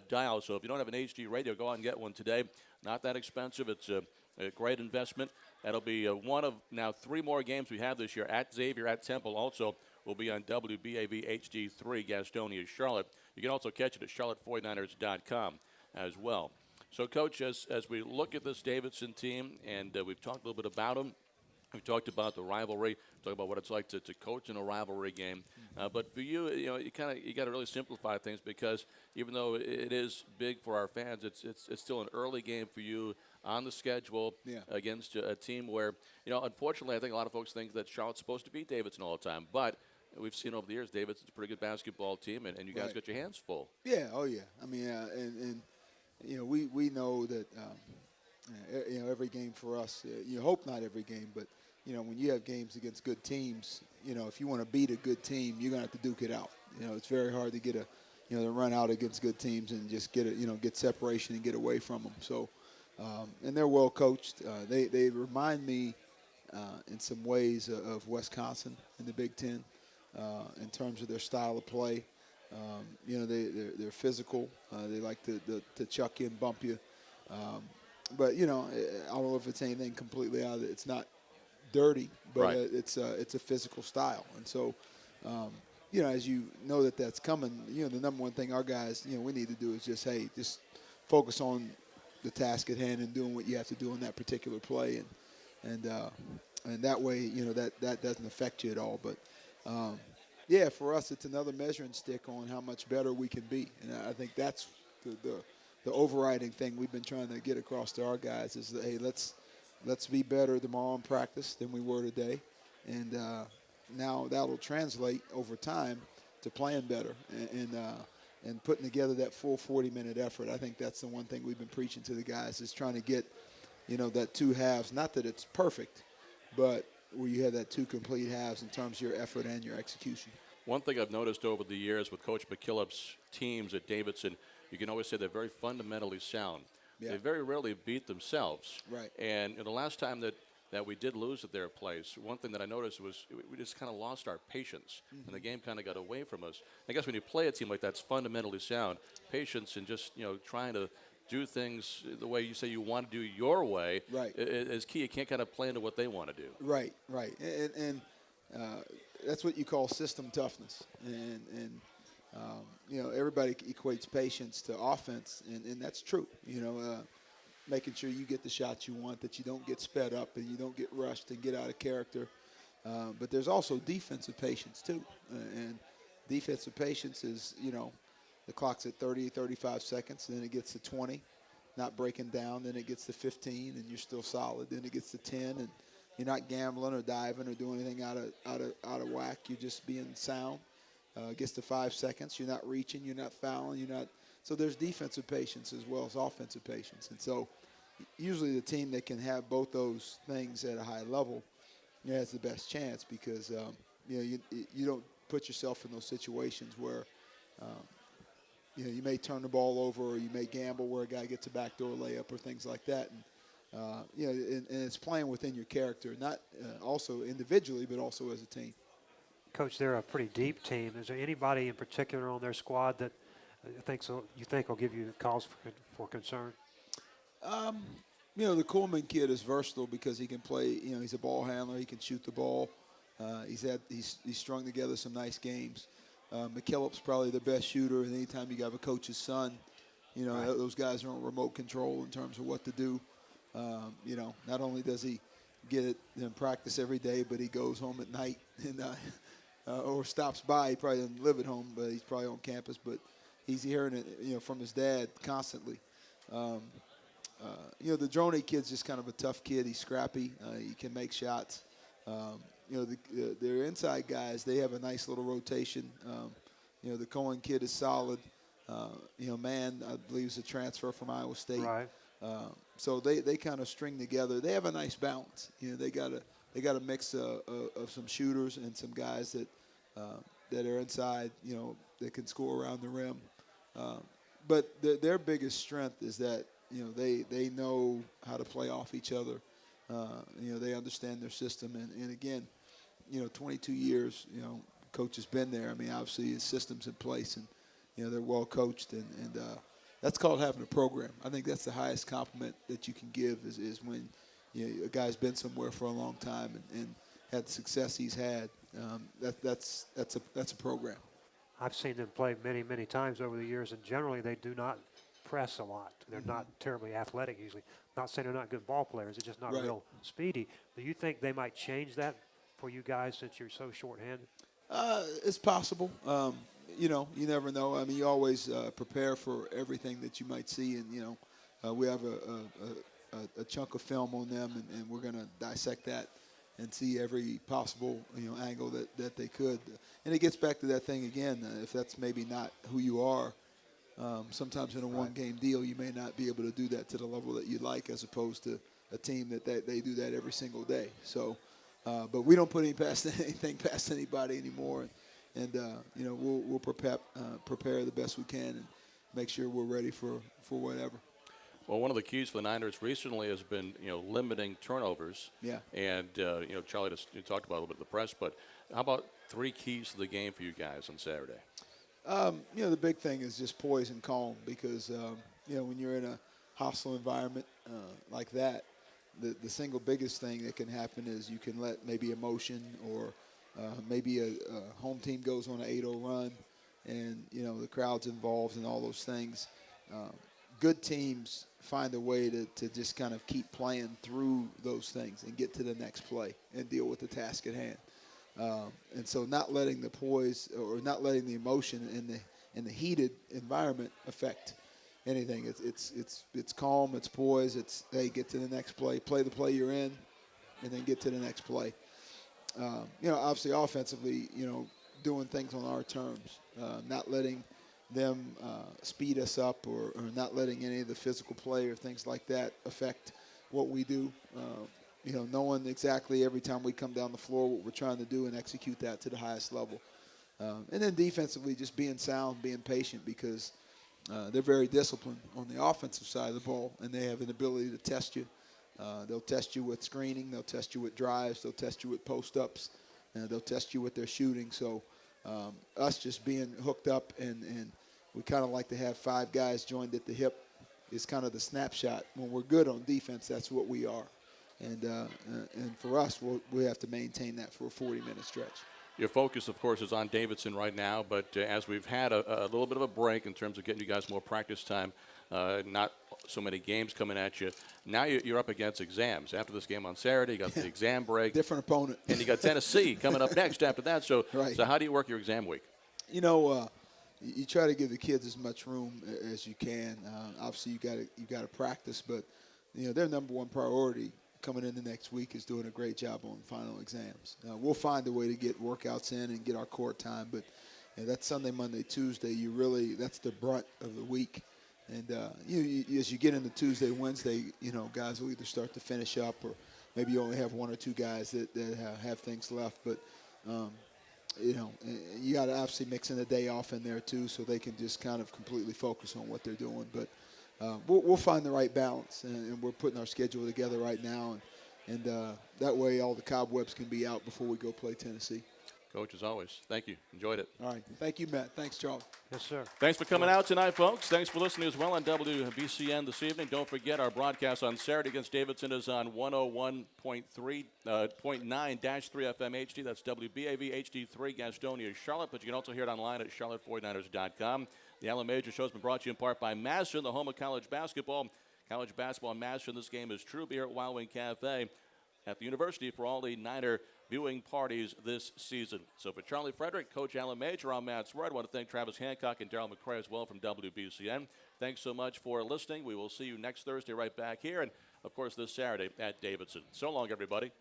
Speaker 1: dial. So if you don't have an HD radio, go out and get one today. Not that expensive. It's a great investment. That'll be one of now 3 more games we have this year at Xavier, at Temple. Also will be on WBAV HD3, Gastonia, Charlotte. You can also catch it at charlotte49ers.com as well. So, Coach, as we look at this Davidson team, and we've talked a little bit about them, we talked about the rivalry, talked about what it's like to coach in a rivalry game. But for you, you got to really simplify things, because even though it is big for our fans, it's still an early game for you on the schedule against a team where, unfortunately, I think a lot of folks think that Charlotte's supposed to beat Davidson all the time. But we've seen over the years, Davidson's a pretty good basketball team, and you guys got your hands full.
Speaker 2: Yeah, oh yeah. I mean, and we know that every game for us, you hope not every game, but when you have games against good teams, if you want to beat a good team, you're going to have to duke it out. It's very hard to get to run out against good teams and just get separation and get away from them. So, and they're well coached. They remind me in some ways of Wisconsin in the Big Ten in terms of their style of play. They're physical. They like to chuck you and bump you. But I don't know if it's anything completely out of it. It's not dirty, but
Speaker 1: right.
Speaker 2: It's a physical style. And so, as you know that's coming, the number one thing our guys, we need to do is just focus on the task at hand and doing what you have to do in that particular play, and that way, that doesn't affect you at all. But for us, it's another measuring stick on how much better we can be, and I think that's the overriding thing we've been trying to get across to our guys is that, hey, let's be better tomorrow in practice than we were today. And now that'll translate over time to playing better and putting together that full 40-minute effort. I think that's the one thing we've been preaching to the guys is trying to get, that 2 halves. Not that it's perfect, but where you have that 2 complete halves in terms of your effort and your execution.
Speaker 1: One thing I've noticed over the years with Coach McKillop's teams at Davidson, you can always say they're very fundamentally sound.
Speaker 2: Yeah.
Speaker 1: They very rarely beat themselves.
Speaker 2: Right.
Speaker 1: And the last time that we did lose at their place, one thing that I noticed was we just kind of lost our patience, and the game kind of got away from us. I guess when you play a team like that's fundamentally sound, patience and just trying to do things the way you say you want to do your way
Speaker 2: Right.
Speaker 1: is key. You can't kind of play into what they want to do.
Speaker 2: Right. And that's what you call system toughness. And everybody equates patience to offense, and that's true. Making sure you get the shots you want, that you don't get sped up and you don't get rushed and get out of character. But there's also defensive patience, too. And defensive patience is, the clock's at 30, 35 seconds, and then it gets to 20, not breaking down. Then it gets to 15, and you're still solid. Then it gets to 10, and you're not gambling or diving or doing anything out of whack. You're just being sound. It gets to 5 seconds. You're not reaching. You're not fouling. You're not. So there's defensive patience as well as offensive patience. And so usually the team that can have both those things at a high level has the best chance, because you don't put yourself in those situations where you may turn the ball over, or you may gamble where a guy gets a backdoor layup or things like that. And and it's playing within your character, not also individually, but also as a team.
Speaker 3: Coach, they're a pretty deep team. Is there anybody in particular on their squad that you think will give you cause for concern?
Speaker 2: The Coleman kid is versatile because he can play. He's a ball handler. He can shoot the ball. He's strung together some nice games. McKillop's probably the best shooter. And anytime you have a coach's son,
Speaker 3: Right.
Speaker 2: those guys are on remote control in terms of what to do. Not only does he get it in practice every day, but he goes home at night and or stops by. He probably doesn't live at home, but he's probably on campus. But he's hearing it, from his dad constantly. The Droney kid's just kind of a tough kid. He's scrappy. He can make shots. Their inside guys, they have a nice little rotation. The Cohen kid is solid. Mann, I believe, is a transfer from Iowa State.
Speaker 3: Right.
Speaker 2: So they kind of string together. They have a nice balance. They got a mix of some shooters and some guys that are inside. That can score around the rim. But their biggest strength is that they know how to play off each other. They understand their system. And again, 22 years. Coach has been there. I mean, obviously his system's in place, and they're well coached, and that's called having a program. I think that's the highest compliment that you can give is when a guy's been somewhere for a long time and had the success he's had. That's a program.
Speaker 3: I've seen them play many, many times over the years, and generally they do not press a lot. They're not terribly athletic usually. Not saying they're not good ball players. They're just not
Speaker 2: Right.
Speaker 3: real speedy. Do you think they might change that for you guys since you're so short-handed?
Speaker 2: It's possible. You never know. I mean, you always prepare for everything that you might see, and we have a chunk of film on them, and we're going to dissect that and see every possible angle that they could. And it gets back to that thing again. If that's maybe not who you are, sometimes in a one-game deal, you may not be able to do that to the level that you'd like, as opposed to a team that they do that every single day. So, but we don't put anything past anybody anymore. And we'll prepare the best we can and make sure we're ready for whatever.
Speaker 1: Well, one of the keys for the Niners recently has been, limiting turnovers.
Speaker 2: Yeah.
Speaker 1: And, Charlie just talked about a little bit of the press, but how about 3 keys to the game for you guys on Saturday?
Speaker 2: The big thing is just poise and calm, because, when you're in a hostile environment like that, the single biggest thing that can happen is you can let maybe emotion or maybe a home team goes on an 8-0 run, and, the crowd's involved and all those things. Good teams find a way to just kind of keep playing through those things and get to the next play and deal with the task at hand. And so not letting the poise or not letting the emotion in the heated environment affect anything. It's calm, it's poise, it's, hey, get to the next play the play you're in, and then get to the next play. Obviously offensively, doing things on our terms, not letting them speed us up or not letting any of the physical play or things like that affect what we do. Knowing exactly every time we come down the floor what we're trying to do and execute that to the highest level. And then defensively, just being sound, being patient, because, they're very disciplined on the offensive side of the ball, and they have an ability to test you. They'll test you with screening. They'll test you with drives. They'll test you with post-ups. They'll test you with their shooting. So us just being hooked up, and we kind of like to have 5 guys joined at the hip is kind of the snapshot. When we're good on defense, that's what we are. And for us, we have to maintain that for a 40-minute stretch.
Speaker 1: Your focus, of course, is on Davidson right now, but as we've had a little bit of a break in terms of getting you guys more practice time, not so many games coming at you, now you're up against exams. After this game on Saturday, you got the exam break.
Speaker 2: Different opponent.
Speaker 1: And you got Tennessee coming up next after that. So,
Speaker 2: right.
Speaker 1: So how do you work your exam week?
Speaker 2: You know, you try to give the kids as much room as you can. Obviously, you got to practice, but their number one priority coming into next week is doing a great job on final exams. We'll find a way to get workouts in and get our court time, but that's Sunday, Monday, Tuesday. That's the brunt of the week. And as you get into Tuesday, Wednesday, guys will either start to finish up, or maybe you only have 1 or 2 guys that have things left. But you got to obviously mix in a day off in there too, so they can just kind of completely focus on what they're doing. But we'll find the right balance, and we're putting our schedule together right now, and that way all the cobwebs can be out before we go play Tennessee.
Speaker 1: Coach, as always, thank you. Enjoyed it.
Speaker 2: All right. Thank you, Matt. Thanks, Charlie.
Speaker 3: Yes, sir.
Speaker 1: Thanks for coming out tonight, folks. Thanks for listening as well on WBCN this evening. Don't forget our broadcast on Saturday against Davidson is on 101.3.9-3 FM HD. That's WBAV HD3 Gastonia, Charlotte. But you can also hear it online at charlotte49ers.com. The Allen Major Show has been brought to you in part by Madison, the home of college basketball. College basketball in Madison. This game is true beer at Wild Wing Cafe at the university for all the Niner viewing parties this season. So for Charlie Frederick, Coach Allen Major, I'm Matt Sword. I want to thank Travis Hancock and Daryl McCray as well from WBCN. Thanks so much for listening. We will see you next Thursday right back here, and, of course, this Saturday at Davidson. So long, everybody.